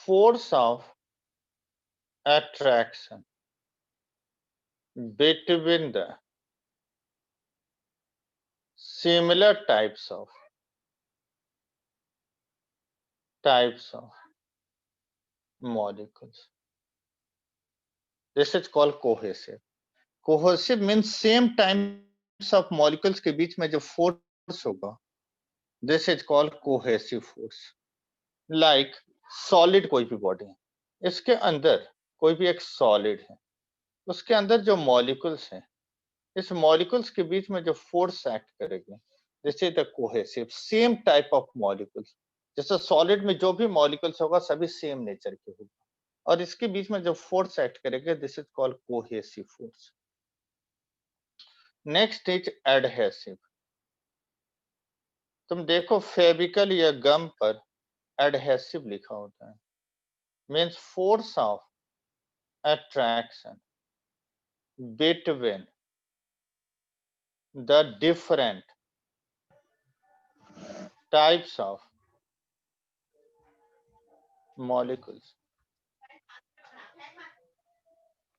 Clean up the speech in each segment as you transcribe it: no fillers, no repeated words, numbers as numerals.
force of attraction between the similar types of molecules. This is called cohesive. Cohesive means same types of molecules के बीच में जो force होगा, this is called cohesive force. Like solid कोई भी body है, इसके अंदर कोई भी एक solid है, उसके अंदर जो molecules हैं, इस molecules के बीच में जो force act करेगी, this is the cohesive, same type of molecules. जैसे solid में जो भी molecules होगा सभी same nature के होगा, और इसके बीच में जो force act करेगा, this is called cohesive force. Next is adhesive. तुम देखो फेविकल या गम पर adhesive लिखा होता है, means force of attraction between the different types of molecules.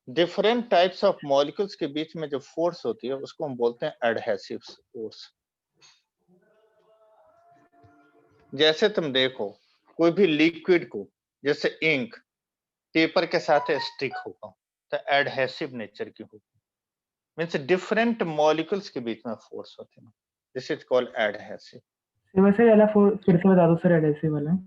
Different types of molecules के बीच में जो force होती है उसको हम बोलते हैं adhesive force. जैसे तुम देखो कोई भी लिक्विड को, जैसे इंक पेपर के साथ स्टिक होगा तो एडहेसिव नेचर की होगी, मींस डिफरेंट मॉलिक्यूल्स के बीच में फोर्स होती है, दिस इज कॉल्ड एडहेसिव. वैसे वाला फिर से बता दो सर, एडहेसिव वाला.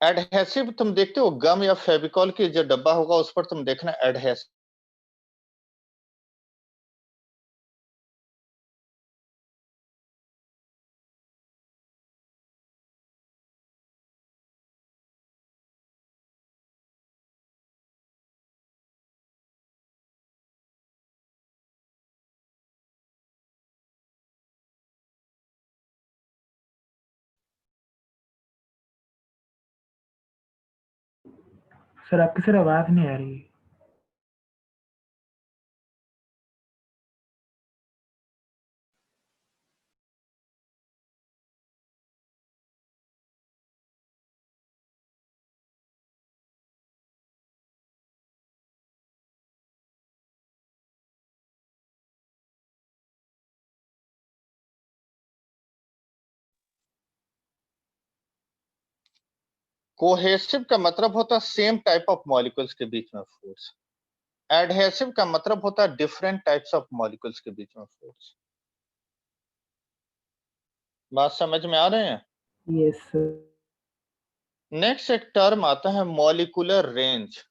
एडहेसिव तुम देखते हो गम या फेविकॉल की जो डब्बा होगा उस पर तुम देखना एडहेसिव सर आपकी सर आवाज नहीं आ रही. कोहेसिव का मतलब होता है सेम टाइप ऑफ मॉलिक्यूल्स के बीच में फोर्स, एडहेसिव का मतलब होता है डिफरेंट टाइप्स ऑफ मॉलिक्यूल्स के बीच में फोर्स. बात समझ में आ रहे हैं? Yes sir. नेक्स्ट एक टर्म आता है मॉलिक्यूलर रेंज.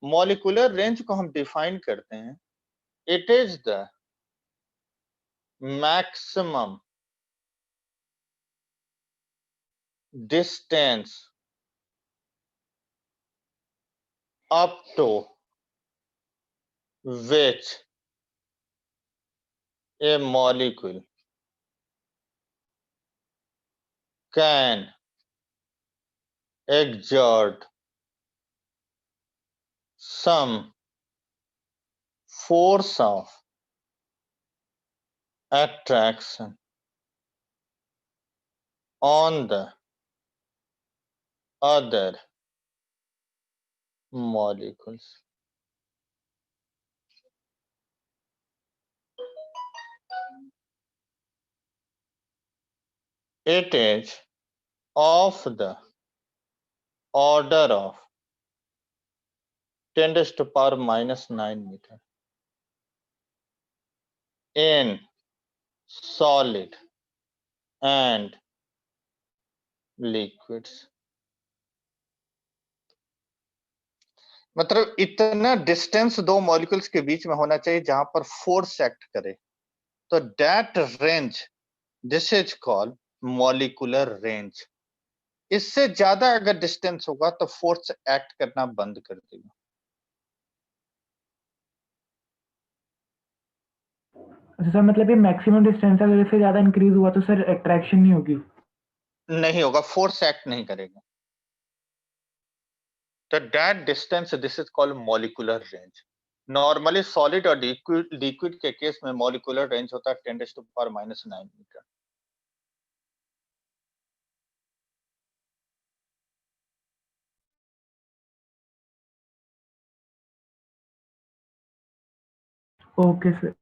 मॉलिक्यूलर रेंज को हम डिफाइन करते हैं, it is the maximum distance up to which a molecule can exert some force of attraction on the other molecules. It is of the order of 10 raised to power -9 meter in solid and liquids. मतलब इतना distance दो molecules के बीच में होना चाहिए जहां पर force act करे, तो that range this is called molecular range. इससे ज्यादा अगर डिस्टेंस होगा तो फोर्स एक्ट करना बंद कर देगा. अच्छा सर, मतलब ये मैक्सिमम डिस्टेंस अगर इससे ज्यादा इंक्रीज हुआ तो सर अट्रैक्शन नहीं होगी? नहीं होगा, फोर्स एक्ट नहीं करेगा. तो that distance this is called molecular range. Normally solid और लिक्विड के केस में मॉलिक्यूलर रेंज होता है 10⁻⁹ मीटर। Okay sir.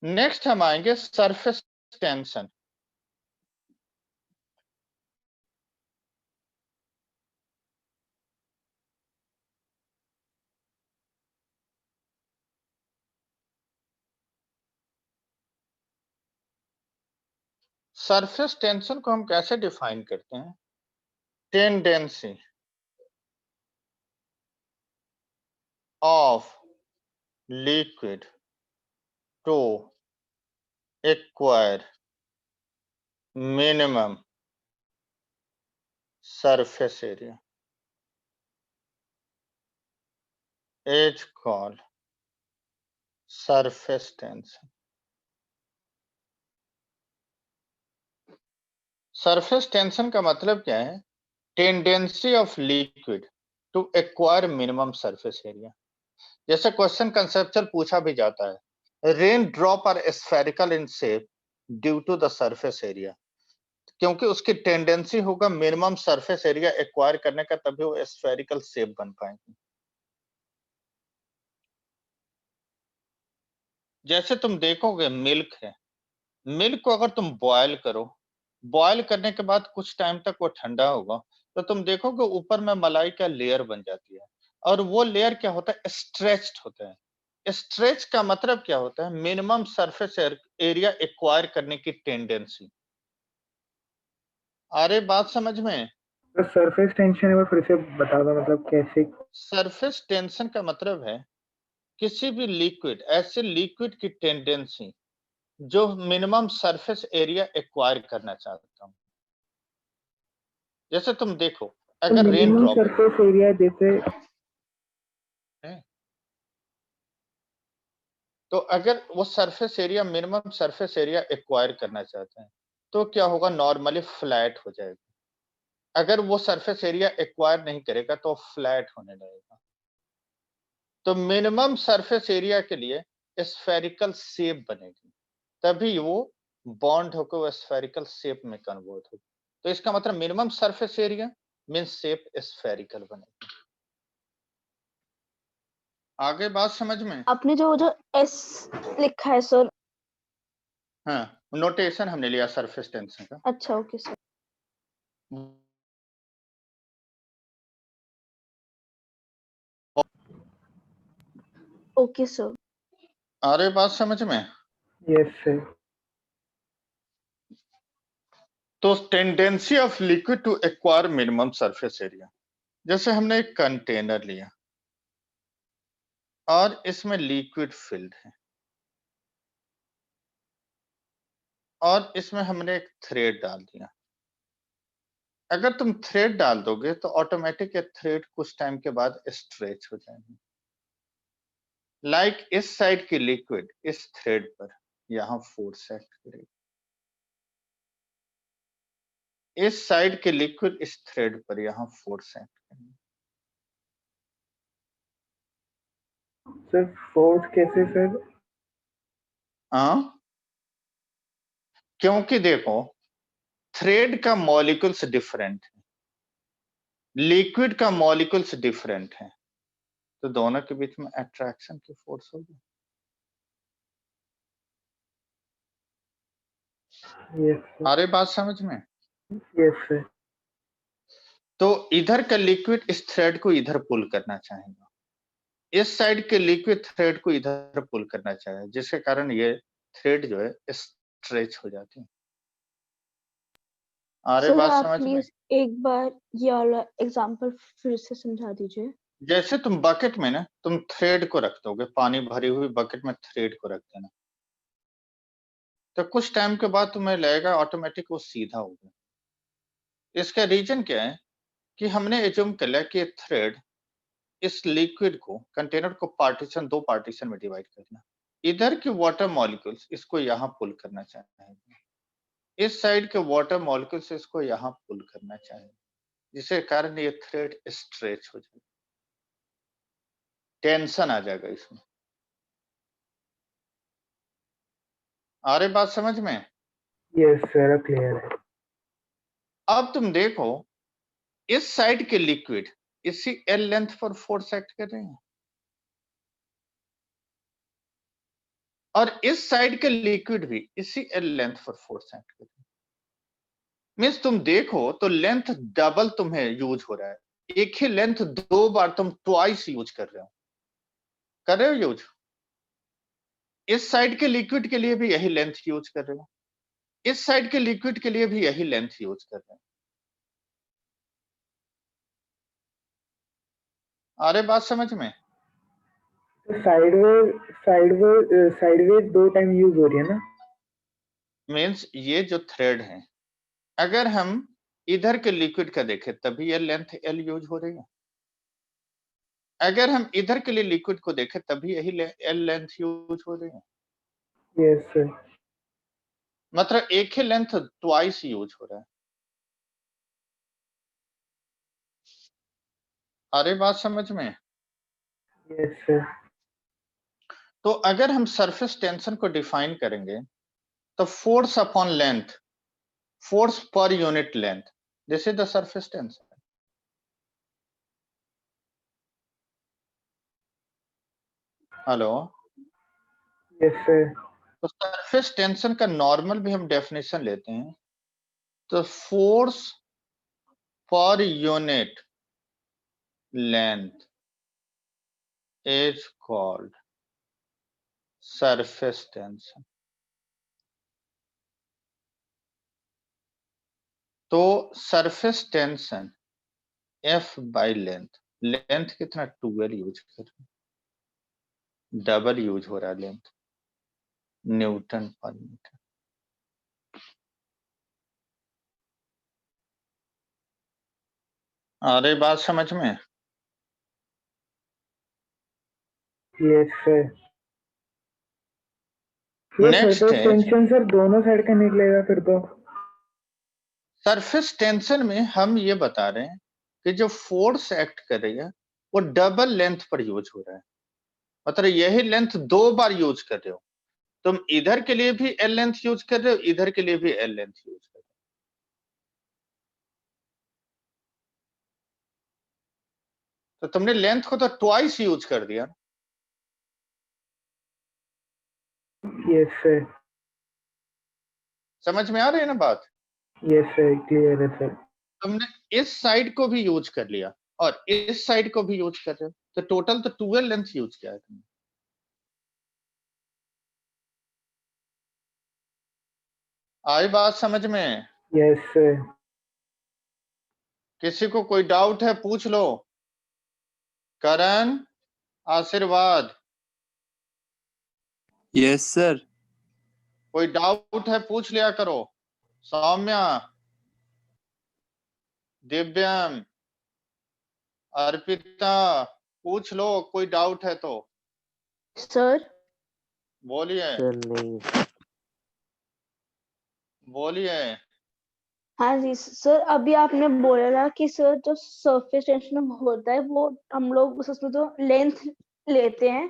नेक्स्ट हम आएंगे सरफेस टेंशन। सरफेस टेंशन को हम कैसे डिफाइन करते हैं? Tendency of liquid to acquire minimum surface area is called surface tension. Surface tension का मतलब क्या है? Tendency of liquid to acquire minimum surface area. जैसे क्वेश्चन कंसेप्चुअल पूछा भी जाता है, rain drop are spherical in shape due to the surface area, क्योंकि उसकी टेंडेंसी होगा मिनिमम सरफेस एरिया एक्वायर करने का, तभी वो स्फेरिकल शेप बन पाएंगे। जैसे तुम देखोगे मिल्क है, मिल्क को अगर तुम बॉयल करो, बॉयल करने के बाद कुछ टाइम तक वो ठंडा होगा, तो तुम देखोगे ऊपर में मलाई का लेयर बन जाती है, और वो लेयर क्या होता है? स्ट्रेच्ड होता है। स्ट्रेच का मतलब क्या होता है? मिनिमम सरफेस एरिया एक्वायर करने की टेंडेंसी। अरे बात समझ में? तो सरफेस टेंशन एक बार फिर से बता दो, मतलब कैसे? सरफेस टेंशन का मतलब है किसी भी लिक्विड, ऐसे लिक्विड की टेंडेंसी जो मिनिमम सरफेस एरिया एक्वायर करना चाहता हूं। जैसे तुम देखो, तो अगर rain minimum drop surface area जैसे है, तो अगर वो surface area minimum surface area acquire करना चाहते हैं, तो क्या होगा? नॉर्मली फ्लैट हो जाएगा। अगर वो सरफेस एरिया एक्वायर नहीं करेगा तो फ्लैट होने लगेगा। तो मिनिमम सरफेस एरिया के लिए स्फेरिकल शेप बनेगी, तभी वो बॉन्ड होकर वो स्फेरिकल शेप में कन्वर्ट होगी। तो इसका मतलब minimum surface area means shape spherical बनेगी। आगे बात समझ में? आपने जो जो एस लिखा है सर। हाँ, नोटेशन हमने लिया सरफेस टेंशन का। अच्छा, ओके सर। Okay sir. अरे बात समझ में? Yes sir. तो tendency of liquid to acquire minimum surface area, जैसे हमने एक कंटेनर लिया और इसमें लिक्विड फिल्ड है, और इसमें हमने एक थ्रेड डाल दिया। अगर तुम थ्रेड डाल दोगे तो ऑटोमेटिक ये थ्रेड कुछ टाइम के बाद स्ट्रेच हो जाएंगे। लाइक इस साइड की लिक्विड इस थ्रेड पर यहां फोर्स एक्ट करेगी, इस साइड के लिक्विड इस थ्रेड पर यहां फोर्स एक्ट करेगी। सर फोर्स कैसे सर? हाँ, क्योंकि देखो थ्रेड का मॉलिक्यूल्स डिफरेंट है, लिक्विड का मॉलिक्यूल्स डिफरेंट है, तो दोनों के बीच में अट्रैक्शन की फोर्स होगी। यस आ रही बात समझ में? Yes sir. तो इधर का लिक्विड इस थ्रेड को इधर पुल करना चाहेगा, इस साइड के लिक्विड थ्रेड को इधर पुल करना चाहेगा, जिसके कारण ये थ्रेड जो है स्ट्रेच हो जाती है। आ रही सर बात आप समझ में? प्लीज एक बार ये वाला एग्जांपल फिर से समझा दीजिए। जैसे तुम बकेट में ना तुम थ्रेड को रख दोगे, पानी भरी हुई बकेट में थ्रेड को रख देना, तो कुछ टाइम के बाद तुम्हें लगेगा ऑटोमेटिक वो सीधा हो गया। इसका रीजन क्या है कि हमने एज्यूम कर लिया कि थ्रेड इस लिक्विड को, कंटेनर को पार्टीशन, दो पार्टीशन में डिवाइड करना, इधर के वाटर मॉलिक्यूल्स इसको यहाँ पुल करना चाहेंगे, इस साइड के वाटर मॉलिक्यूल्स इसको यहाँ पुल करना चाहेंगे, जिसके कारण ये थ्रेड स्ट्रेच हो जाएगा, टेंशन आ जाएगा इसमें। आ रही बात समझ में? यस सर क्लियर है। अब तुम देखो इस साइड के लिक्विड इसी एल लेंथ पर फोर्स एक्ट कर रहे हैं, और इस साइड के लिक्विड भी इसी एल लेंथ पर फोर्स एक्ट कर रहे हैं। मीन्स तुम देखो तो लेंथ डबल तुम्हें यूज हो रहा है, एक ही लेंथ दो बार तुम ट्वाइस यूज कर रहे हो यूज। इस साइड के लिक्विड के लिए भी यही लेंथ यूज कर रहे हो, इस साइड के लिक्विड के लिए भी यही लेंथ यूज कर रहे हो। आ रहे बात समझ में? तो साइडवेज दो टाइम यूज हो रही है ना। मीन्स ये जो थ्रेड है, अगर हम इधर के लिक्विड का देखें तभी ये लेंथ एल यूज हो रही है, अगर हम इधर के लिए लिक्विड को देखें तभी यही एल लेंथ यूज हो रही है। Yes sir. मतलब एक ही लेंथ ट्वाइस यूज हो रहा है। अरे बात समझ में? Yes sir. तो अगर हम सरफेस टेंशन को डिफाइन करेंगे तो फोर्स अपॉन लेंथ, फोर्स पर unit length, this is the surface tension. Hello? Yes sir. तो सरफेस टेंशन का नॉर्मल भी हम डेफिनेशन लेते हैं, तो फोर्स पर unit length is called surface tension. तो surface tension F by length, length कितना 12 यूज कर रहे हैं, डबल यूज हो रहा है लेंथ, न्यूटन पर मीटर। आ रही बात समझ में? Yes sir. नेक्स्ट सरफेस है टेंशन सर दोनों साइड का निकलेगा फिर तो। सरफेस टेंशन में हम ये बता रहे हैं कि जो फोर्स एक्ट कर रही है वो डबल लेंथ पर यूज हो रहा है, मतलब यही लेंथ दो बार यूज कर रहे हो, तुम इधर के लिए भी एल लेंथ यूज कर रहे हो, इधर के लिए भी एल लेंथ यूज कर रहे हो। तो तुमने लेंथ को तो ट्वाइस यूज कर दिया। Yes sir. समझ में आ रही है ना बात? यस सर क्लियर है सर। तुमने इस साइड को भी यूज कर लिया और इस साइड को भी यूज कर रहे हो, तो टोटल तो 12 लेंथ यूज किया है तुमने। आई बात समझ में? Yes sir. किसी को कोई डाउट है पूछ लो। करण, आशीर्वाद, यस सर। कोई डाउट है पूछ लिया करो। सौम्या, दिव्यम, अर्पिता, पूछ लो कोई डाउट है तो। सर बोलिए बोलिए। हाँ जी सर, अभी आपने बोला ना कि सर जो सरफेस टेंशन होता है वो हम लोग उसमें जो लेंथ लेते हैं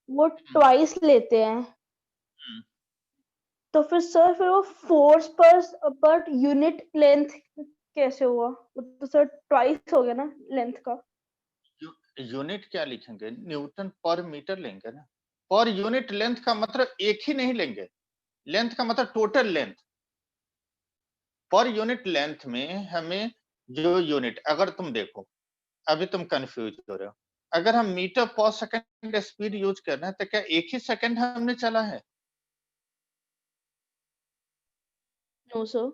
वो ट्वाइस लेते हैं। तो फिर सर फिर वो फोर्स पर यूनिट लेंथ कैसे हुआ? वो तो सर ट्वाइस हो गया ना लेंथ का। यूनिट क्या लिखेंगे, न्यूटन पर मीटर लेंगे ना। पर यूनिट लेंथ का मतलब एक ही नहीं लेंगे, लेंथ का मतलब टोटल लेंथ। पर यूनिट लेंथ में हमें जो यूनिट, अगर तुम देखो अभी तुम कंफ्यूज हो रहे हो, अगर हम मीटर पर सेकंड स्पीड यूज कर रहे हैं तो क्या एक ही सेकंड हमने चला है? No sir.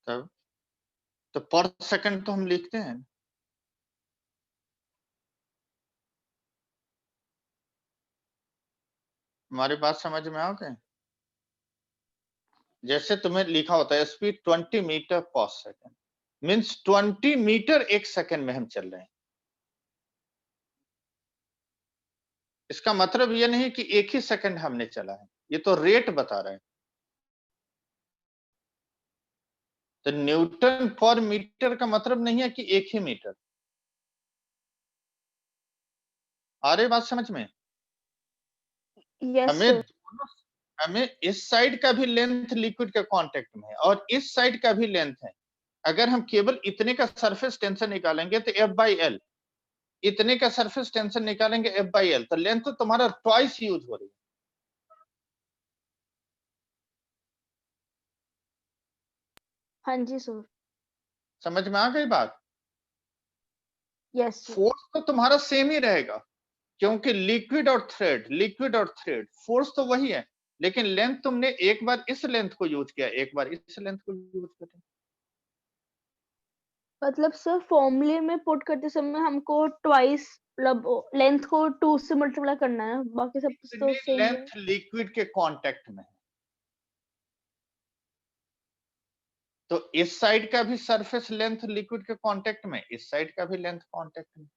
तब तो पर सेकंड तो हम लिखते हैं। हमारी बात समझ में आ गई? जैसे तुम्हें लिखा होता है स्पीड 20 मीटर पर सेकंड, मींस 20 मीटर एक सेकंड में हम चल रहे हैं। इसका मतलब ये नहीं कि एक ही सेकंड हमने चला है, ये तो रेट बता रहे हैं। तो न्यूटन पर मीटर का मतलब नहीं है कि एक ही मीटर। आ रही बात समझ में? यस हमें सर। दोनों, हमें इस साइड का भी लेंथ लिक्विड के कांटेक्ट में है और इस साइड का भी लेंथ है। अगर हम केवल इतने का सरफेस टेंशन निकालेंगे तो F/L, इतने का सरफेस टेंशन निकालेंगे F/L, तो लेंथ तो तुम्हारा ट्वाइस यूज हो रही है। हाँ जी सर। समझ में आ गई बात? Yes sir. फोर्स तो तुम्हारा सेम ही रहेगा, क्योंकि लिक्विड और थ्रेड फोर्स तो वही है, लेकिन लेंथ तुमने एक बार इस लेंथ को यूज किया, एक बार इस लेंथ को यूज किया। मतलब सर फॉर्मूले में पुट करते समय हमको ट्वाइस मतलब लेंथ को 2 से मल्टीप्लाई करना है, बाकी सब कुछ तो इतनी सेम ही है। लेंथ लिक्विड के कांटेक्ट में है, तो इस साइड का भी सरफेस लेंथ लिक्विड के कांटेक्ट में, इस साइड का भी लेंथ कांटेक्ट में।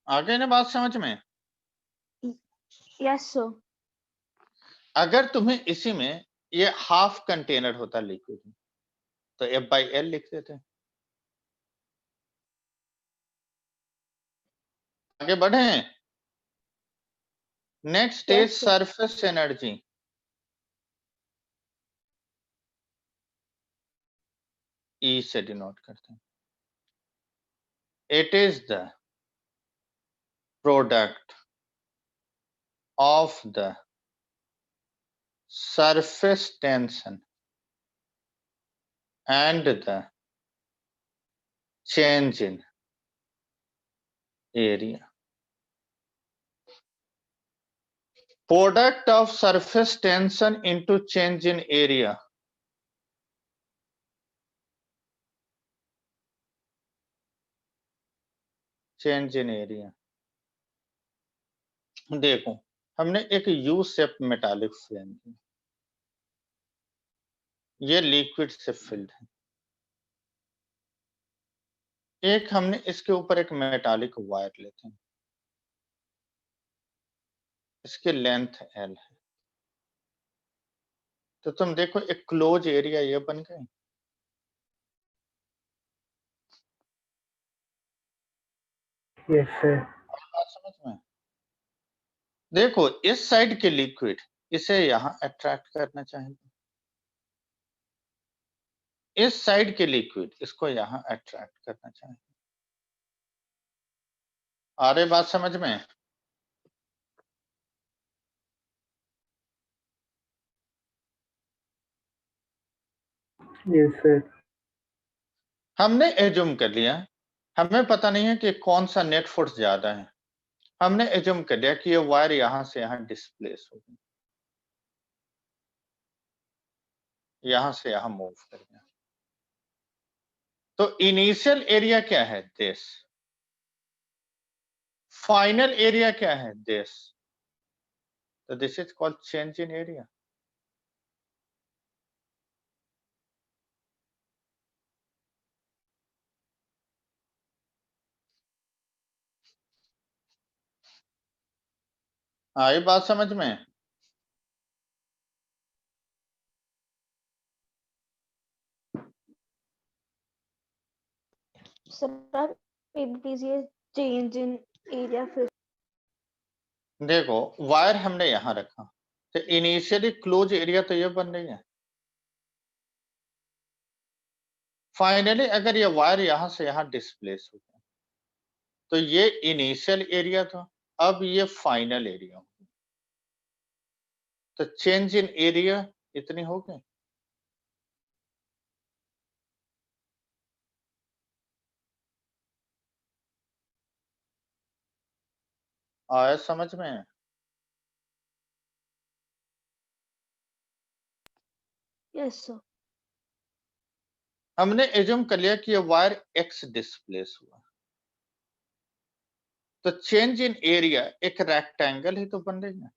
आगे ना बात समझ में? Yes sir. अगर तुम्हें इसी में ये हाफ कंटेनर होता लिक्विड में तो F/L लिख देते। आगे बढ़े। Next is yes sir. Surface energy. E से डिनोट करते हैं। It is the product of the surface tension and the change in area. Product of surface tension into change in area. Change in area. देखो हमने एक U shape metallic frame की, ये liquid से field है। एक हमने इसके ऊपर एक मेटालिक वायर लेते हैं, इसकी लेंथ L है। तो तुम देखो एक क्लोज एरिया ये बन गई। Yes sir. बात समझ में? देखो इस साइड के लिक्विड इसे यहां अट्रैक्ट करना चाहिए, इस साइड के लिक्विड इसको यहां अट्रैक्ट करना चाहिए। आ रही बात समझ में? Yes sir. हमने एज्यूम कर लिया, हमें पता नहीं है कि कौन सा नेट फोर्स ज्यादा है। हमने एज्यूम कर लिया कि ये वायर यहां से यहां डिस्प्लेस होगी, यहां से यहां मूव कर गया। तो इनिशियल एरिया क्या है? दिस। फाइनल एरिया क्या है? दिस। तो this is called change in area. आई बात समझ में? सर आप प्लीज ये चेंज इन एरिया फिर देखो वायर हमने यहां रखा, तो इनिशियली क्लोज एरिया तो ये बन रही है। फाइनली अगर ये वायर यहां से यहां डिस्प्लेस हो गया, तो ये इनिशियल एरिया था, अब ये फाइनल एरिया हो गया। तो चेंज इन एरिया इतनी हो गई। आया समझ में? Yes sir. हमने एज्यूम कर लिया कि ये वायर एक्स डिस्प्लेस हुआ, तो चेंज इन एरिया एक रेक्टेंगल ही तो बन रही है,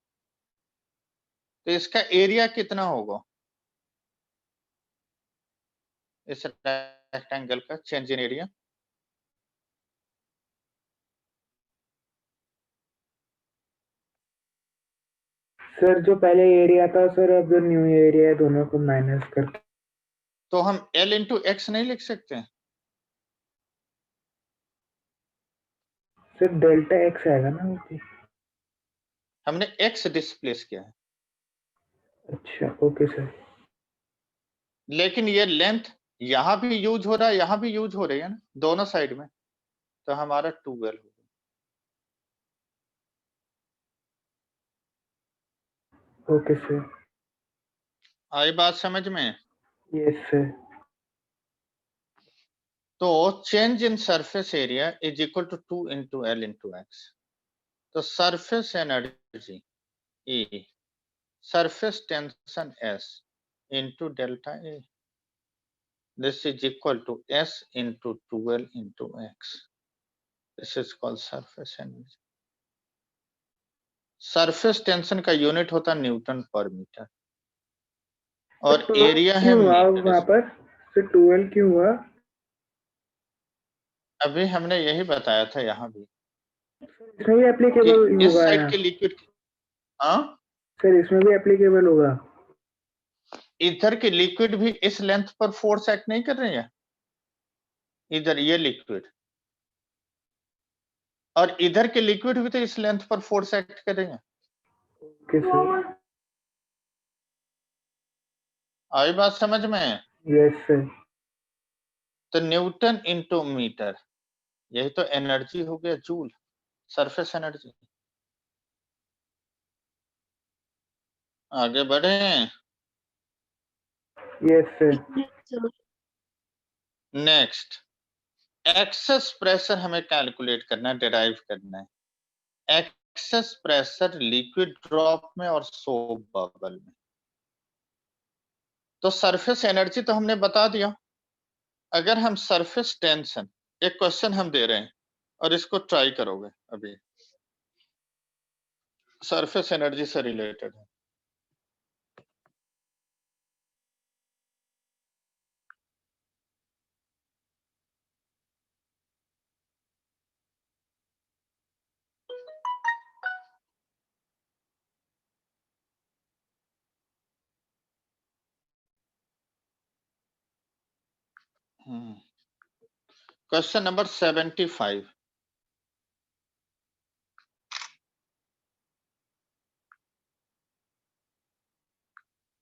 तो इसका एरिया कितना होगा? इस रेक्टेंगल का चेंज इन एरिया सर जो पहले एरिया था सर, अब जो न्यू एरिया है दोनों को माइनस करके, तो हम L इंटू एक्स नहीं लिख सकते? सर डेल्टा एक्स आएगा ना वो भी। हमने एक्स डिस्प्लेस किया है, अच्छा ओके सर। लेकिन ये लेंथ यहां भी यूज हो रहा है, यहां भी यूज हो रही है ना, दोनों साइड में, तो हमारा 2L होगा। Okay sir. आई बात समझ में? Yes sir. तो change in surface area is equal to 2 into L into x. तो surface energy E, surface tension S into delta A. This is equal to S into 2L into X. This is called surface energy. Surface tension का unit होता है Newton पर metre, और तो area है क्यों हुआ मीटर वहां पर? सर 12 क्यों हुआ? अभी हमने यही बताया था यहाँ भी इसमें भी कि एप्लीकेबल इस होगा साइड यहाँ? के लिक्विड, हाँ सर इसमें भी एप्लीकेबल होगा? इधर की लिक्विड भी इस लेंथ पर फोर्स एक्ट नहीं कर रही है, इधर ये लिक्विड, और इधर के लिक्विड भी तो इस लेंथ पर फोर्स एक्ट कर रही है। Okay sir. आई बात समझ में? Yes sir. तो न्यूटन इंटू मीटर, यही तो एनर्जी हो गया जूल, सरफेस एनर्जी। आगे बढ़े। Yes sir. Sir next, excess pressure हमें कैलकुलेट करना है, डिराइव करना है। एक्सेस प्रेशर लिक्विड ड्रॉप में और सोप बबल में। तो सरफेस एनर्जी तो हमने बता दिया। अगर हम सरफेस टेंशन, एक क्वेश्चन हम दे रहे हैं और इसको ट्राई करोगे, अभी सरफेस एनर्जी से रिलेटेड है। Question number 75।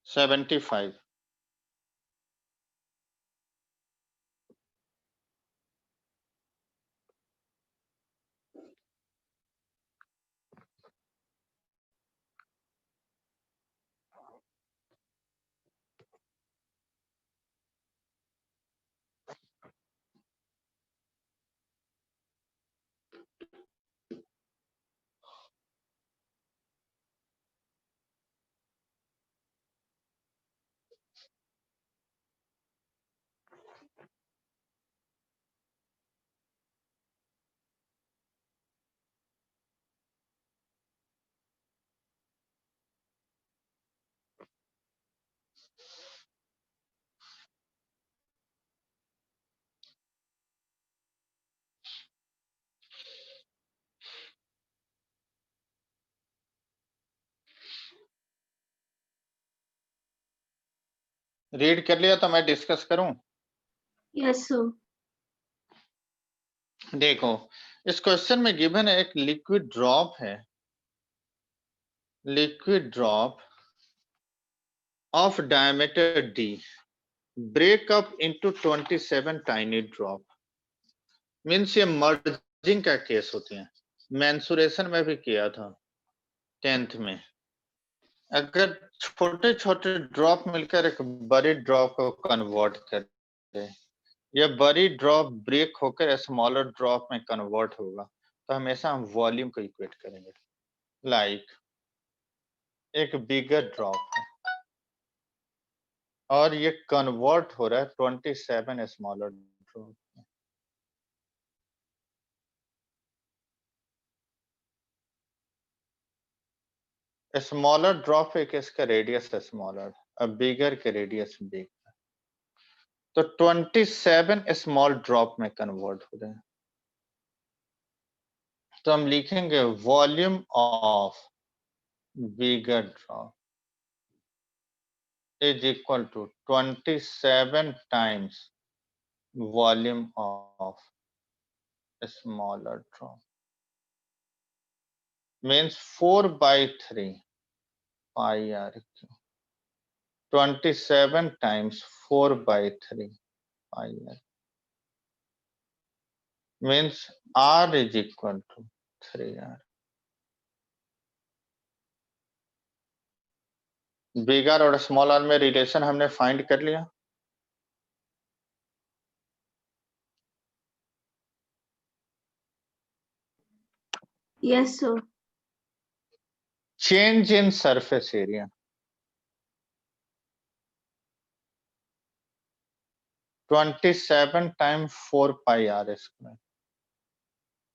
75। रीड कर लिया तो मैं डिस्कस करूं? Yes sir. देखो, इस क्वेश्चन में गिवन है एक लिक्विड ड्रॉप है liquid drop of diameter d break up into 27 tiny drop. Means ये मर्जिंग का केस होती है, मेंसुरेशन में भी किया था 10th में। अगर छोटे छोटे ड्रॉप मिलकर एक बड़ी ड्रॉप को कन्वर्ट करते, या बड़ी ड्रॉप ब्रेक होकर स्मॉलर ड्रॉप में कन्वर्ट होगा, तो हमेशा हम वॉल्यूम को इक्वेट करेंगे। लाइक एक बिगर ड्रॉप है और ये कन्वर्ट हो रहा है 27 स्मॉलर ड्रॉप। स्मॉलर ड्रॉप है कि इसका रेडियस स्मॉलर, अब बिगर के रेडियस बिग, तो 27 स्मॉल ड्रॉप में कन्वर्ट हो रहे हैं। तो हम लिखेंगे volume of bigger drop is equal to 27 times volume of smaller drop, means 4/3 pi r cube. 27 times 4/3 pi r means r is equal to 3r. Bigger और small R में relation हमने फाइंड कर लिया। Yes, sir. चेंज in surface एरिया, 27 times 4 pi r square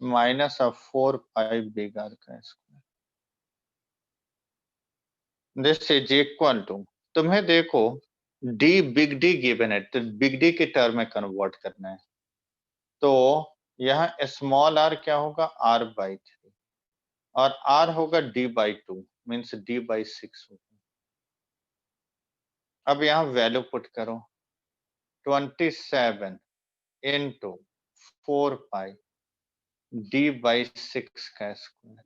minus of 4 pi big R का square, this is equal to, तुम्हें देखो डी बिग डी गिवन है, तो बिग डी के टर्म में कन्वर्ट करना है, तो यहाँ स्मॉल आर क्या होगा r/3 और r होगा d/2 मीन्स d/6 होगा। अब यहाँ वैल्यू पुट करो, 27 into 4 pi d/6 का स्क्वायर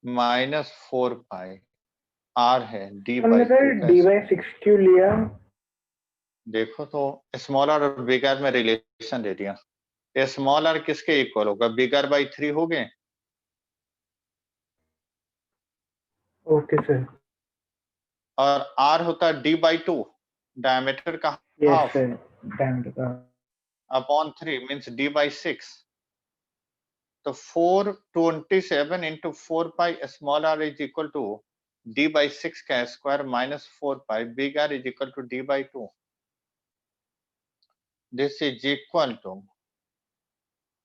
माइनस 4 pi r है हमने d/2 सर का d/6 स्क्वायर। क्यों लिया? देखो तो स्मॉल आर और बिग आर में रिलेशन दे दिया, ये स्मॉल आर किसके इक्वल होगा, बिग r/3 हो गए, ओके सर। और r होता है d/2 डायमीटर का यस हाफ सर, डायमीटर का अपॉन 3 मीन्स d/6, तो 427 into 4 pi small r is equal to d/6 का square minus 4 pi big R is equal to d/2. This is equal to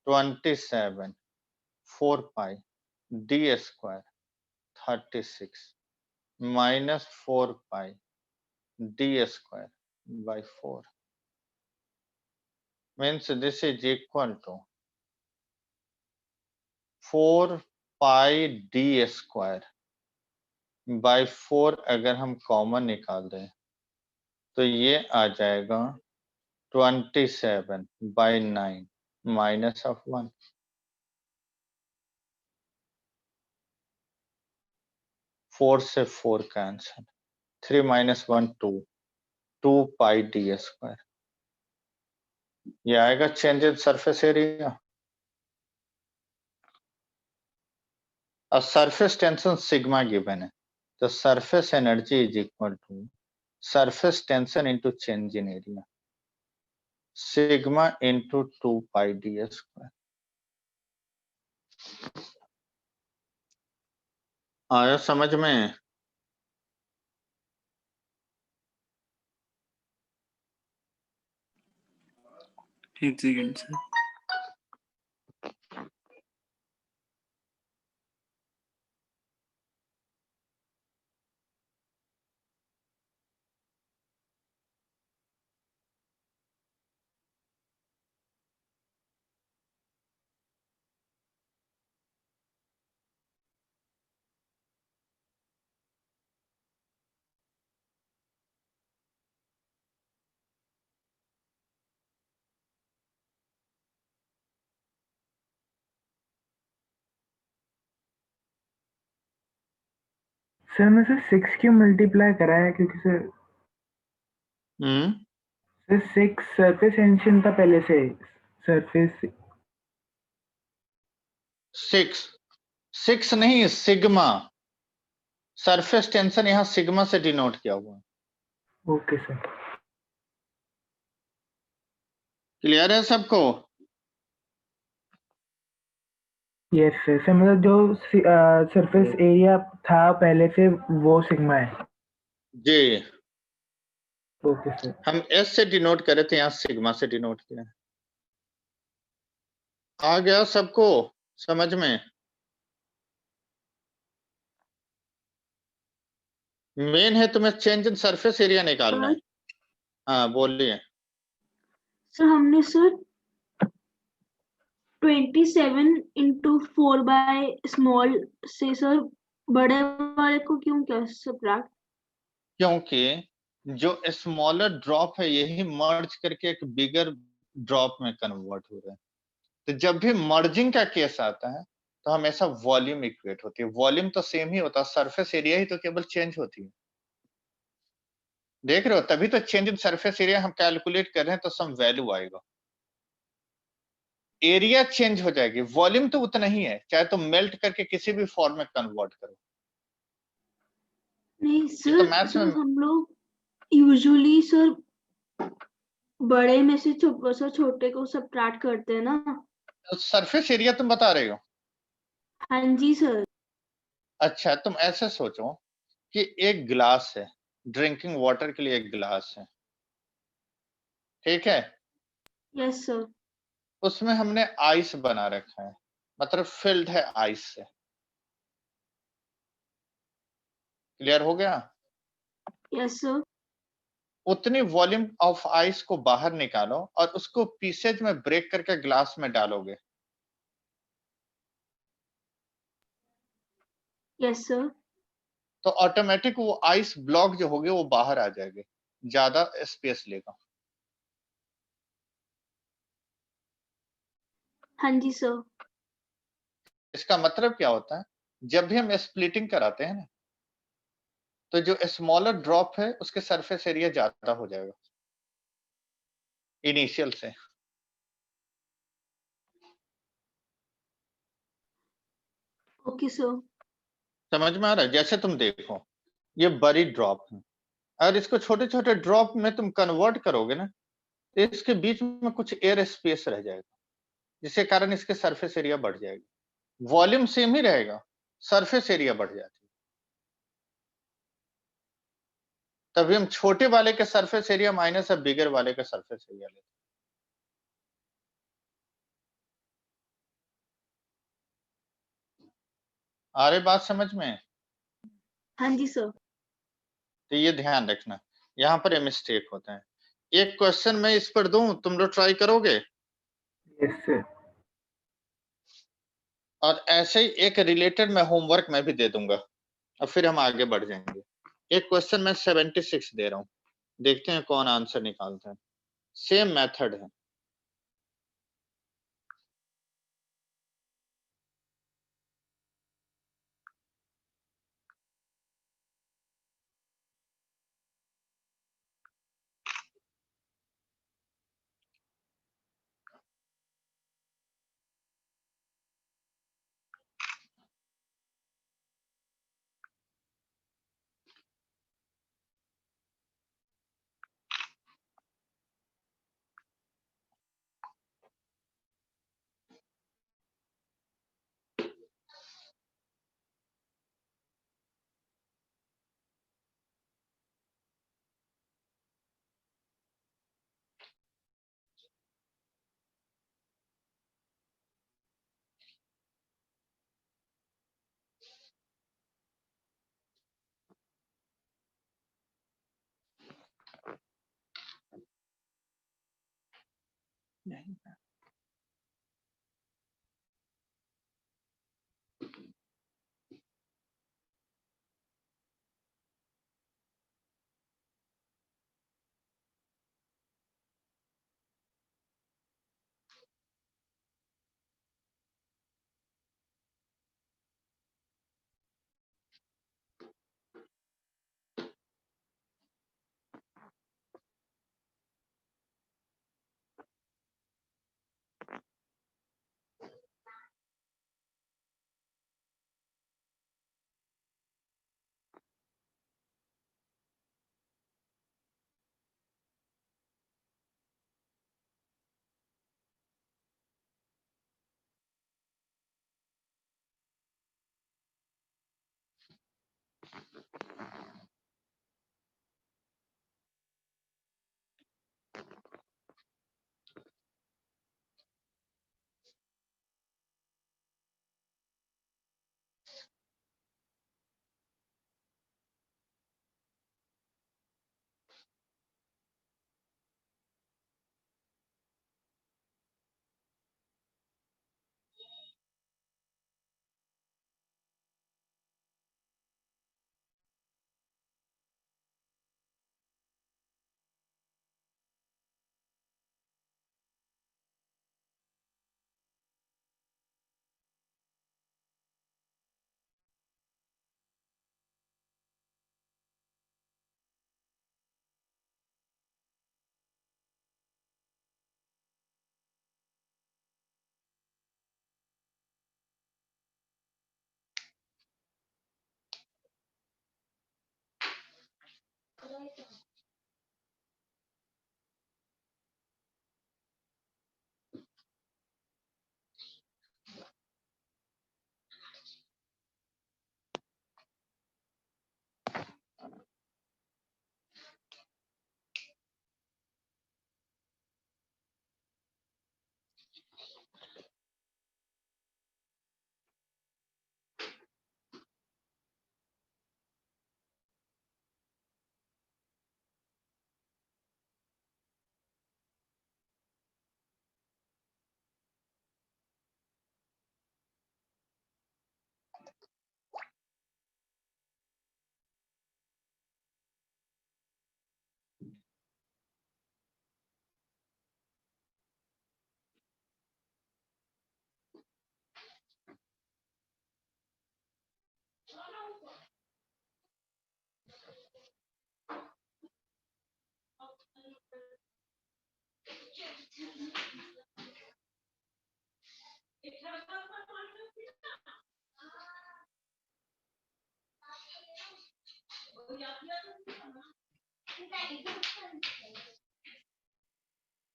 27 4 pi d square 36 minus 4 pi d square by 4 means this is equal to 4 pi d square by 4 अगर हम common निकाल दें तो ये आ जाएगा 27/9 minus of 1, 4 से 4 cancel, 3 minus 1 2 pi d square, ये आएगा चेंज इन सरफेस एरिया। अब सरफेस टेंशन सिग्मा गिवन है, तो surface energy is equal to surface tension into change in area, sigma into 2 pi d square. आया समझ में? एक सेकेंड सर। सर मैं सर 6 क्यों मल्टीप्लाई करा है, क्योंकि सर हम्म सर 6 सरफेस टेंशन था पहले से, सरफेस 6 नहीं, सिग्मा। सरफेस टेंशन यहाँ सिग्मा से डिनोट किया हुआ है। Okay sir. क्लियर है सबको? Yes sir. सर मतलब जो सरफेस एरिया था पहले से वो सिग्मा है। जी, ओके सर। हम एस से डिनोट करे थे, यहाँ सिग्मा से डिनोट किया है। आ गया सबको समझ में? मेन है तुम्हें चेंज इन सरफेस एरिया निकालना है। हाँ बोलिए। सर हमने सर 27 इंटू 4/स्मॉल से सर बड़े वाले को क्यों क्या सब्ट्रैक्ट? क्योंकि जो स्मॉलर ड्रॉप है यही मर्ज करके एक बिगर ड्रॉप में कन्वर्ट हो रहा है। तो जब भी मर्जिंग का केस आता है तो हमेशा वॉल्यूम इक्वेट होती है। वॉल्यूम तो सेम ही होता है, सरफेस एरिया ही तो केवल चेंज होती है। देख रहे हो, तभी तो चेंज इन सरफेस एरिया हम कैलकुलेट कर रहे हैं तो सम वैल्यू आएगा। एरिया चेंज हो जाएगी, वॉल्यूम तो उतना ही है, चाहे तो मेल्ट करके किसी भी फॉर्म में कन्वर्ट करो। नहीं ये सर, तो मैथ्स सर में हम लोग यूजुअली सर बड़े में से छोटे को सब्ट्रैक्ट करते हैं ना। सरफेस एरिया तुम बता रहे हो। हाँ जी सर। अच्छा, तुम ऐसे सोचो कि एक गिलास है, ड्रिंकिंग वाटर के लिए एक गिलास है, ठीक है? Yes sir. उसमें हमने आइस बना रखा है, मतलब फिल्ड है आइस से। क्लियर हो गया? Yes sir. उतनी वॉल्यूम ऑफ आइस को बाहर निकालो और उसको पीसेज में ब्रेक करके ग्लास में डालोगे, यस सर। तो ऑटोमेटिक वो आइस ब्लॉक जो होगी वो बाहर आ जाएगी, ज्यादा स्पेस लेगा। हाँ जी सर। इसका मतलब क्या होता है, जब भी हम स्प्लिटिंग कराते हैं ना, तो जो स्मॉलर ड्रॉप है उसके सरफेस एरिया ज्यादा हो जाएगा इनिशियल से। Okay sir. समझ में आ रहा है? जैसे तुम देखो, ये बड़ी ड्रॉप है, अगर इसको छोटे छोटे ड्रॉप में तुम कन्वर्ट करोगे ना, तो इसके बीच में कुछ एयर स्पेस रह जाएगा, जिसके कारण इसके सरफेस एरिया बढ़ जाएगी। वॉल्यूम सेम ही रहेगा, सरफेस एरिया बढ़ जाती है। तभी हम छोटे वाले के सरफेस एरिया माइनस है बिगर वाले का सरफेस एरिया लेते हैं। आ रही बात समझ में? हाँ जी सर। तो ये ध्यान रखना, यहाँ पर ये मिस्टेक होता है। एक क्वेश्चन मैं इस पर दूं, तुम लोग ट्राई करोगे? Yes sir. और ऐसे ही एक रिलेटेड मैं होमवर्क में भी दे दूंगा, और फिर हम आगे बढ़ जाएंगे। एक क्वेश्चन मैं 76 दे रहा हूं, देखते हैं कौन आंसर निकालता है। सेम मेथड है।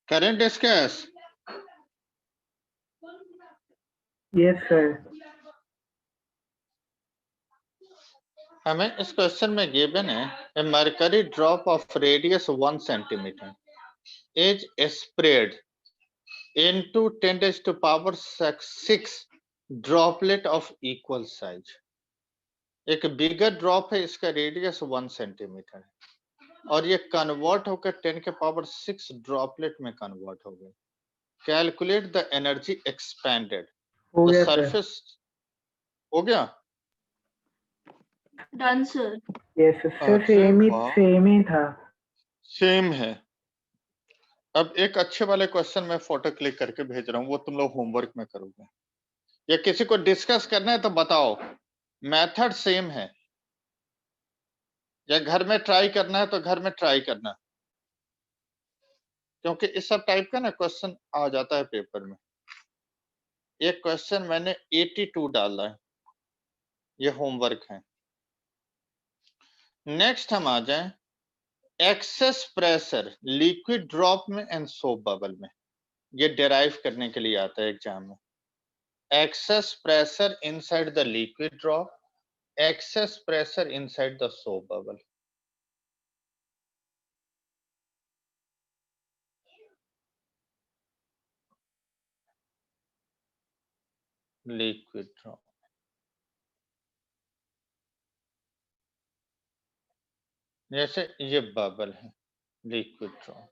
Current discuss. Yes, sir. हमें इस क्वेश्चन में गिवन है a mercury drop of radius 1 centimeter is spread into 10 raised to power 6 droplet of equal size. एक बिगर ड्रॉप है, इसका रेडियस 1 सेंटीमीटर है और ये कन्वर्ट होकर 10 के पावर 6 ड्रॉपलेट में कन्वर्ट हो गए. Calculate the energy expanded. हो द गया सर. सरफेस हो गया. Done sir. यस सर, अरे सेम ही था. सेम है. अब एक अच्छे वाले क्वेश्चन में फोटो क्लिक करके भेज रहा हूँ, वो तुम लोग होमवर्क में करोगे या किसी को डिस्कस करना है तो बताओ. मेथड सेम है या घर में ट्राई करना है तो घर में ट्राई करना, क्योंकि इस सब टाइप का ना क्वेश्चन आ जाता है पेपर में. एक क्वेश्चन मैंने 82 डाला है, ये होमवर्क है. नेक्स्ट हम आ जाएं एक्सेस प्रेशर लिक्विड ड्रॉप में एंड सोप बबल में. ये डिराइव करने के लिए आता है एग्जाम में. Excess pressure inside the liquid drop, excess pressure inside the soap bubble. Liquid drop, जैसे ये बबल है, liquid drop.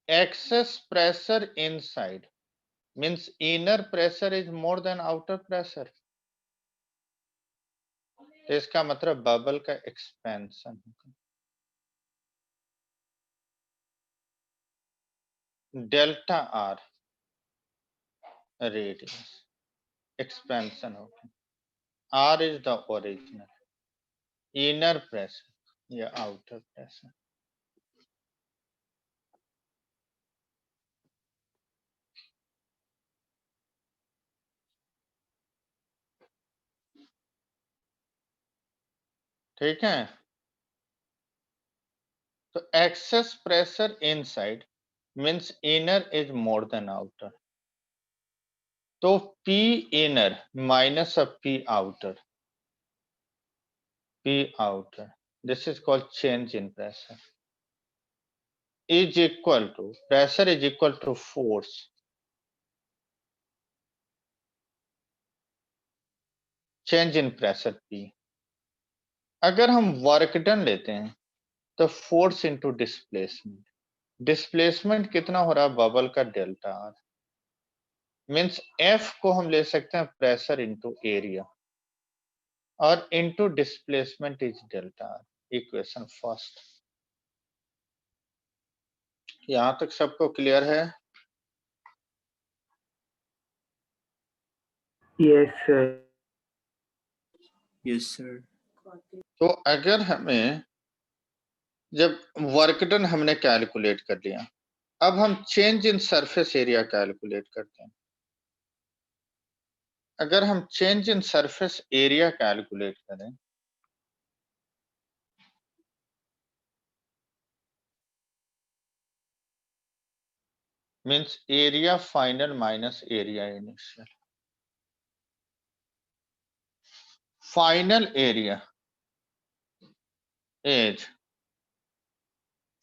Excess pressure inside means inner pressure is more than outer pressure. तो इसका मतलब बबल का एक्सपेंशन होगा. Delta R radius, expansion होगा. R is the original, inner pressure या आउटर प्रेशर. ठीक है. तो excess pressure inside means inner is more than outer. तो P inner minus of P outer, this is called change in pressure, is equal to, pressure is equal to force, change in pressure P. अगर हम work done लेते हैं तो force into displacement. Displacement कितना हो रहा है बबल का, डेल्टा आर. मींस F को हम ले सकते हैं प्रेशर इंटू एरिया और into displacement is delta R. Equation first. यहां तक सबको क्लियर है? Yes sir. Yes, sir. तो अगर हमें जब वर्क डन हमने कैलकुलेट कर लिया, अब हम change in surface area calculate करते हैं. अगर हम change in surface area calculate करें means area final minus area initial. Final area is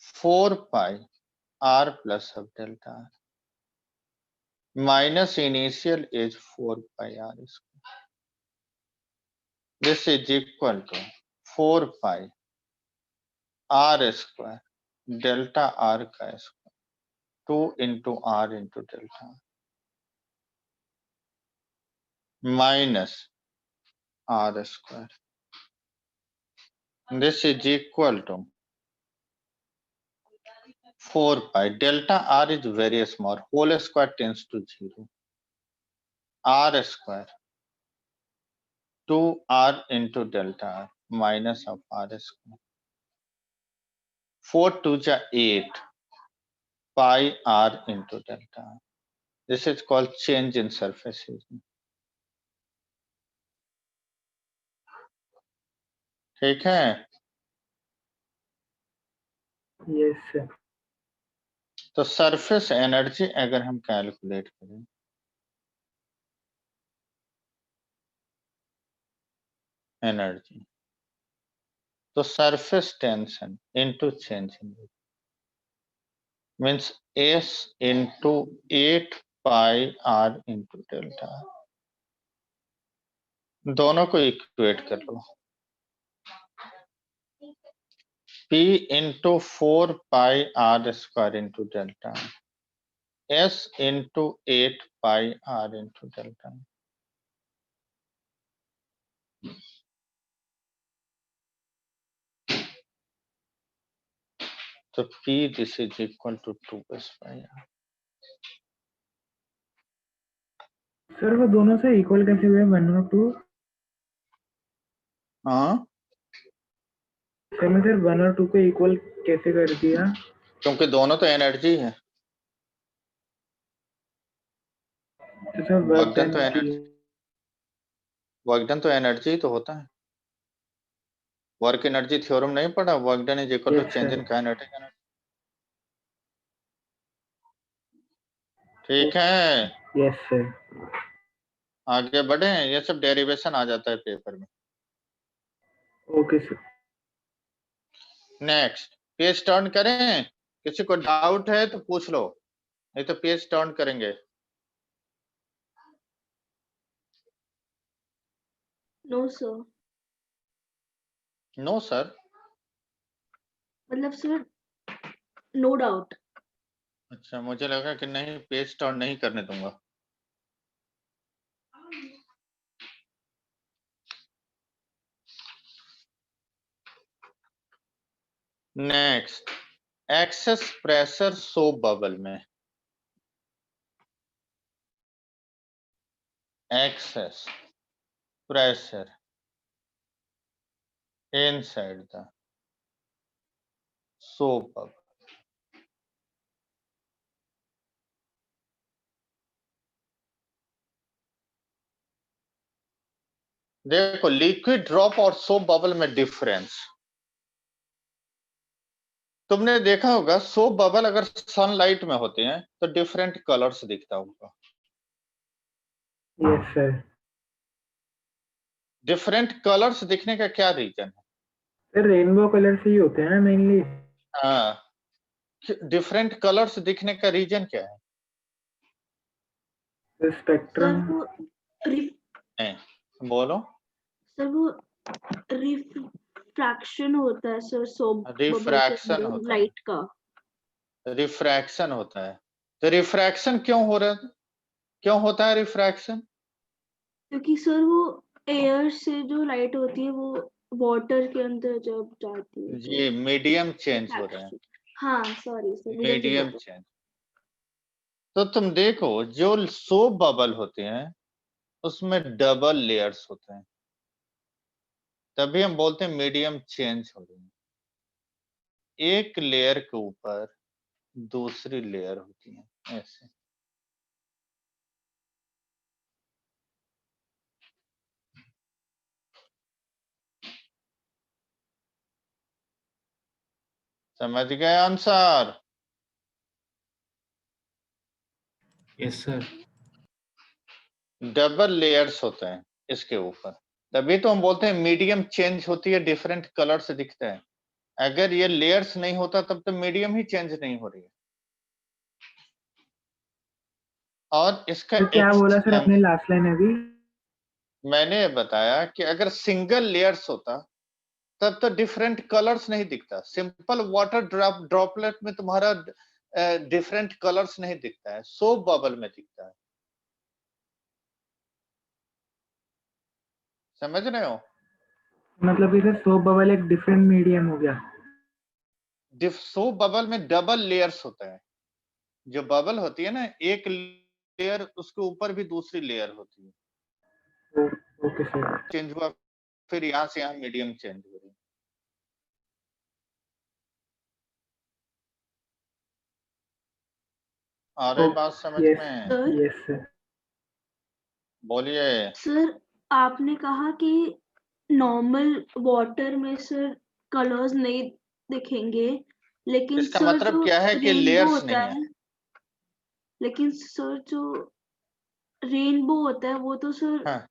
4 pi r plus of delta r minus initial is 4 pi r square. This is equal to 4 pi r square delta r का square 2 into r into delta r minus r square. This is equal to 4 pi delta r is very small, whole square tends to 0, r square 2r into delta r minus of r square. 4 to the 8 pi r into delta r. This is called change in surface area. ठीक है. Yes sir. तो surface energy अगर हम calculate करें, energy, तो surface tension into change in means S into 8 pi R into delta, दोनों को equate कर लो। P into 4 pi R square into delta, S into 8 pi R into delta. तो P this is equal to 2S pi R। Sir वो दोनों से equal कैसे हुए 1 और 2? हाँ, सर मैं सर 1 और 2 को इक्वल कैसे कर दिया? क्योंकि दोनों तो एनर्जी है। तो सर वर्क वर्क डन तो डन एनर्जी, वर्क डन तो एनर्जी तो होता है। वर्क एनर्जी थ्योरम नहीं पढ़ा? Work done is equal to Yes, change sir. In kinetic energy. ठीक है, यस सर। आगे बढ़े। ये सब डेरिवेशन आ जाता है पेपर में। Okay sir. Next page turn करें, किसी को डाउट है तो पूछ लो, नहीं तो पेज टर्न करेंगे। नो सर, नो सर, मतलब सर नो डाउट। अच्छा मुझे लगा कि नहीं, पेज टर्न नहीं करने दूंगा। Next, excess pressure soap bubble में, excess pressure inside the soap bubble. देखो लिक्विड ड्रॉप और सोप बबल में डिफरेंस तुमने देखा होगा। सोप बबल अगर सनलाइट में होते हैं तो डिफरेंट कलर्स दिखता होगा। Yes sir. डिफरेंट कलर्स दिखने का क्या रीजन है? सर रेनबो कलर से ही होते हैं मेनली। हाँ, डिफरेंट कलर्स दिखने का रीजन क्या है? स्पेक्ट्रम। सर वो बोलो। सर वो रिफ्रैक्शन होता है सर, सोप रिफ्रैक्शन होता है, लाइट का। रिफ्रैक्शन होता है। तो रिफ्रैक्शन क्यों हो रहा है? क्यों होता है रिफ्रैक्शन? क्योंकि सर वो एयर से जो लाइट होती है वो वाटर के अंदर जब जाती है जी, मीडियम चेंज हो रहा है, हाँ सॉरी सर, मीडियम चेंज। तो तुम देखो जो सोप बबल होते हैं उसमें डबल लेयर्स होते हैं, तभी हम बोलते हैं मीडियम चेंज हो रही है। एक लेयर के ऊपर दूसरी लेयर होती है ऐसे। समझ गए answer? Yes sir. Double layers होते हैं इसके ऊपर, तभी तो हम बोलते हैं मीडियम चेंज होती है, डिफरेंट कलर से दिखता है। अगर ये लेयर्स नहीं होता तब तो मीडियम ही चेंज नहीं हो रही है। और इसका तो क्या बोला सर आपने लास्ट लाइन अभी? मैंने बताया कि अगर सिंगल लेयर्स होता तब तो डिफरेंट कलर्स नहीं दिखता। सिंपल वाटर ड्रॉपलेट में तुम्हारा डिफरेंट कलर्स नहीं दिखता है, सोप बबल में दिखता है। समझ रहे हो? मतलब इधर सोप बबल एक डिफरेंट मीडियम हो गया। सोप बबल में डबल लेयर्स होता है। जो बबल होती है ना, एक लेयर उसके ऊपर भी दूसरी लेयर होती है। Okay sir. चेंज हुआ, फिर यहाँ से यहाँ मीडियम चेंज हो रही है। आ रही बात समझ में? Yes sir. बोलिए। सर आपने कहा कि नॉर्मल वाटर में सर कलर्स नहीं दिखेंगे, लेकिन इसका सर मतलब जो क्या है कि रेनबो लेयर्स होता नहीं है। है, लेकिन सर जो रेनबो होता है वो तो सर हाँ,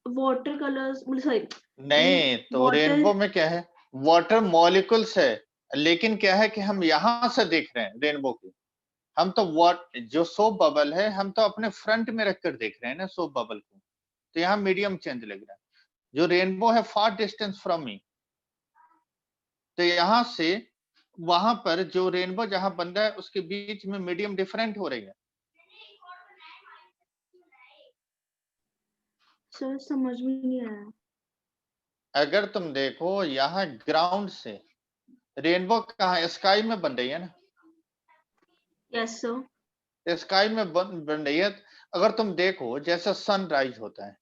वाटर कलर्स, सॉरी, नहीं तो वाटर, रेनबो में क्या है, वाटर मॉलिक्यूल्स है, लेकिन क्या है कि हम यहां से देख रहे हैं रेनबो की, हम तो जो सोप बबल है हम तो अपने फ्रंट में रखकर देख रहे हैं ना सोप बबल को, तो यहाँ मीडियम चेंज लग रहा है। जो रेनबो है फार डिस्टेंस फ्रॉम मी, तो यहां से वहां पर जो रेनबो जहां बन रहा है उसके बीच में मीडियम डिफरेंट हो रही है। सर समझ में नहीं आया। अगर तुम देखो यहाँ ग्राउंड से रेनबो कहाँ स्काई में बन रही है ना, यस सर। स्काई में बन रही है। अगर तुम देखो जैसे सनराइज होता है,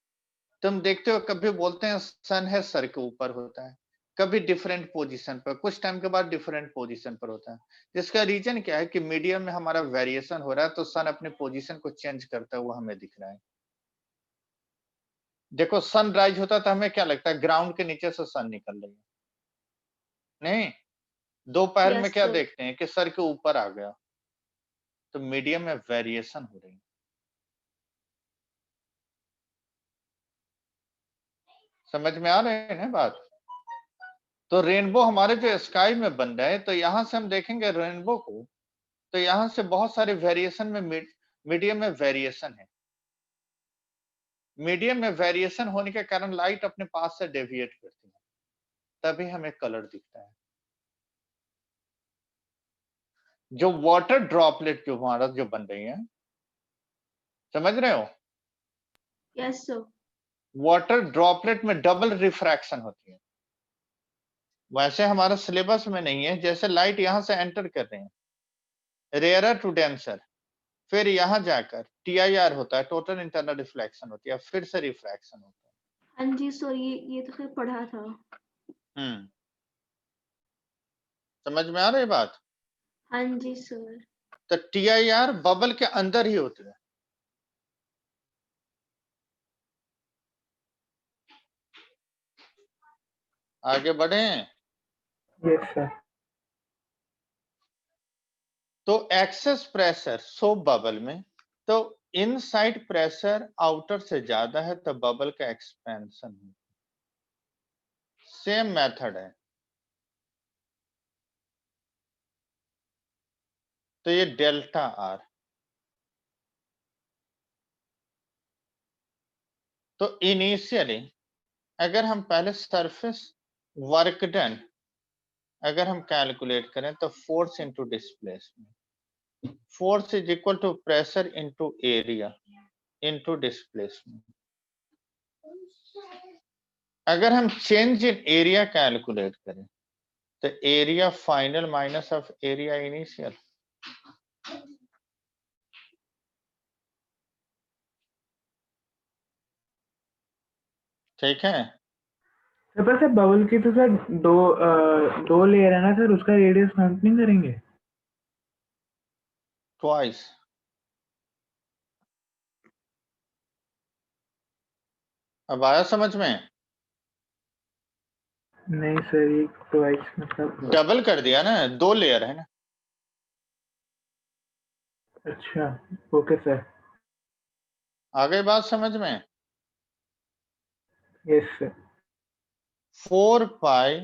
तुम देखते हो कभी बोलते हैं सन है सर के ऊपर होता है, कभी डिफरेंट पोजीशन पर, कुछ टाइम के बाद डिफरेंट पोजीशन पर होता है। जिसका रीजन क्या है कि मीडियम में हमारा वेरिएशन हो रहा है, तो सन अपने पोजीशन को चेंज करता है, वो हमें दिख रहा है। देखो सनराइज होता है तो हमें क्या लगता है ग्राउंड के नीचे से सन निकल रही है, नहीं, दोपहर में यस क्या सर। देखते हैं कि सर के ऊपर आ गया, तो मीडियम में वेरिएशन हो रही है। समझ में आ रहे हैं ना बात? तो रेनबो हमारे जो स्काई में बन रहा है, तो यहां से हम देखेंगे रेनबो को, तो यहां से बहुत सारे वेरिएशन में मीडियम में वेरिएशन है। मीडियम में वेरिएशन होने के कारण लाइट अपने पास से डेविएट करती है, तभी हमें कलर दिखता है। जो वाटर ड्रॉपलेट जो हमारा जो बन रही है, समझ रहे हो, यस सर। वाटर ड्रॉपलेट में डबल रिफ्रैक्शन होती है। वैसे हमारा सिलेबस में नहीं है, जैसे लाइट यहां से एंटर कर रहे हैं, रेयरर टू डेंसर, फिर यहां जाकर TIR होता है, टोटल इंटरनल रिफ्लेक्शन होती है, फिर से रिफ्रैक्शन होता है। हाँ जी सर, ये तो खैर पढ़ा था। समझ में आ रही बात? हाँ जी सर। तो TIR बबल के अंदर ही होती है। आगे बढ़े। Yes sir. तो एक्सेस प्रेशर सोप बबल में, तो इनसाइड प्रेशर आउटर से ज्यादा है तो बबल का एक्सपेंशन है। सेम मेथड है। तो ये डेल्टा R, तो इनिशियली अगर हम पहले सरफेस वर्क डन अगर हम कैलकुलेट करें, तो force into displacement, force is equal to pressure into area into displacement. अगर हम चेंज इन एरिया कैलकुलेट करें, तो area final minus of area initial. ठीक है। सर पर सर बबल की तो सर दो लेयर है ना सर, उसका रेडियस काउंट नहीं करेंगे? ट्वाइस। अब आया समझ में? नहीं सर, ये ट्वाइस मतलब। डबल कर दिया ना, 2 लेयर है ना। अच्छा, ओके सर। आ गई बात समझ में? Yes sir. 4 pi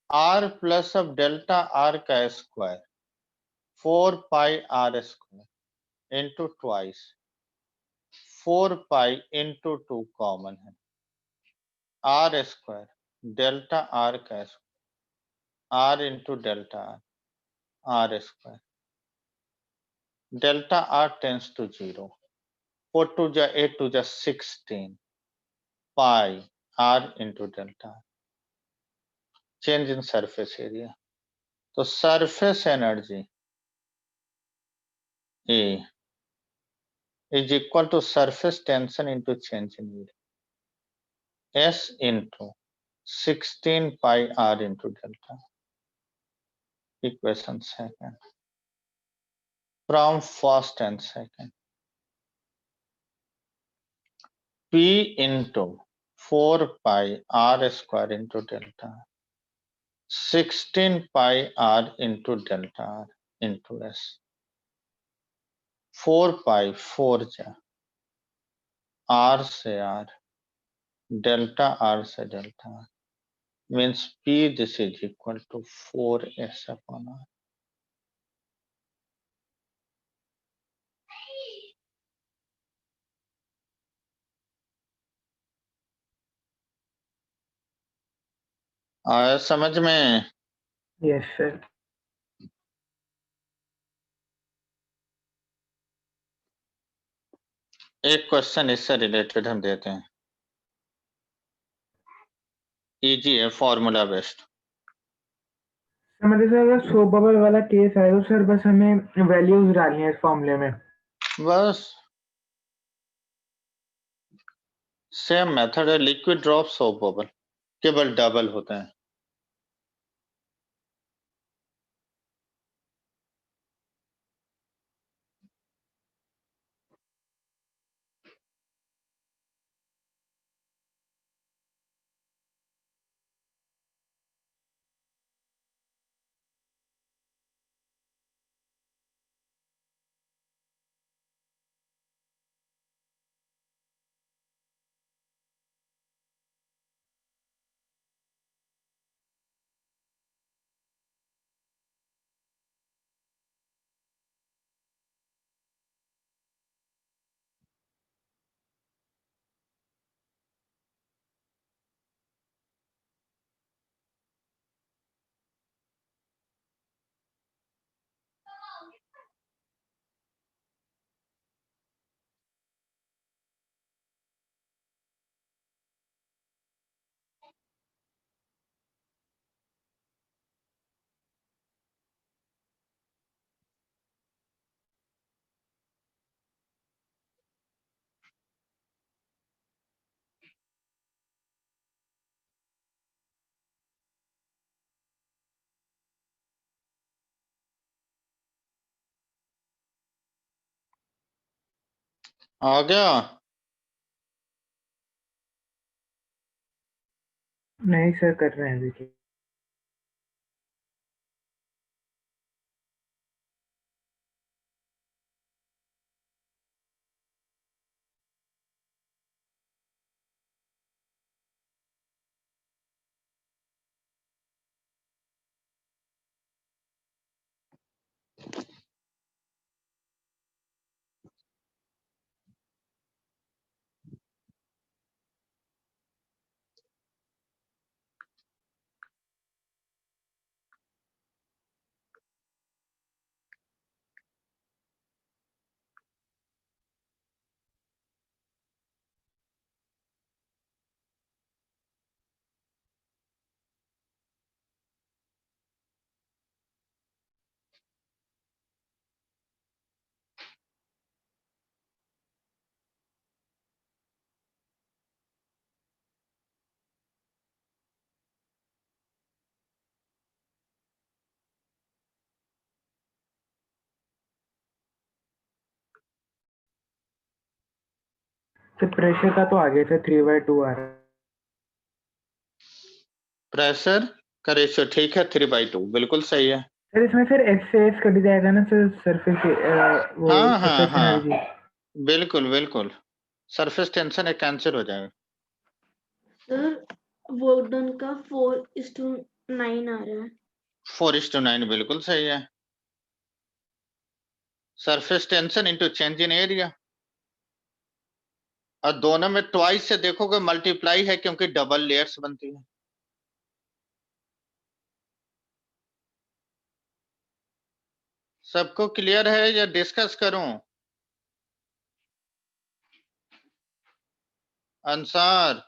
R plus of delta R का square, 4 pi R square into twice, 4 pi into 2 common है, R स्क्वायर डेल्टा R का square, R into delta R square, delta R tends to 0, 4 2 जा 8 2 जा 16 pi R into delta, change in surface area. तो surface energy E is equal to surface tension into change in area, S into 16 pi R into delta. Equation second. From first and second. P into 4 pi R square into delta. 16 pi r into delta r into s. 4 pi 4 जा r से r, delta r से delta r, means p this is equal to 4s upon r. आया समझ में? Yes sir. एक question इससे related हम देते हैं, इजी है, फॉर्मूला बेस्ड। मतलब सर अगर सोप बबल वाला केस आए तो सर बस हमें वैल्यूज डालनी है इस फॉर्मूले में। बस सेम मेथड है, लिक्विड ड्रॉप सोप बबल, केवल डबल होते हैं। आ गया? नहीं सर कर रहे हैं देखिए। तो प्रेशर का तो आगे से 3/2 आ रहा है। प्रेशर का रेशियो ठीक है, 3/2 बिल्कुल सही है। सर इसमें फिर एस से एस कट जाएगा ना सर, सरफेस वो हाँ हाँ सरफेस हाँ, एनर्जी। बिल्कुल बिल्कुल, सरफेस टेंशन एक कैंसिल हो जाएगा। सर वर्क डन का 4:9 आ रहा है। 4:9 बिल्कुल सही है। Surface tension into change in area, और दोनों में ट्वाइस से देखोगे मल्टीप्लाई है क्योंकि डबल लेयर्स बनती है। सबको क्लियर है या डिस्कस करूं? अंसार,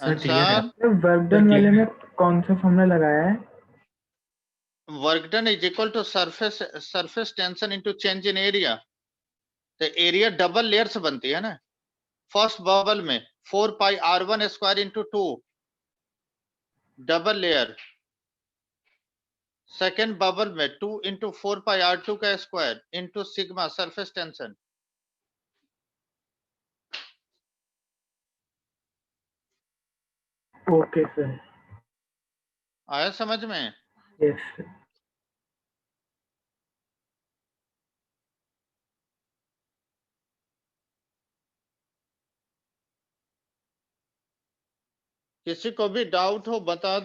सर क्लियर है। अंसार, सर वर्क डन वाले में कौन सा फॉर्मूला लगाया है? Work done is equal to surface tension into change in area. तो एरिया डबल लेयर्स बनती है ना। फर्स्ट बबल में 4 pi r1 square into 2 double layer, second bubble में 2 इंटू 4 पाई r2 का square into sigma surface tension. Okay sir. आया समझ में? Yes sir. किसी को भी डाउट हो बता दो।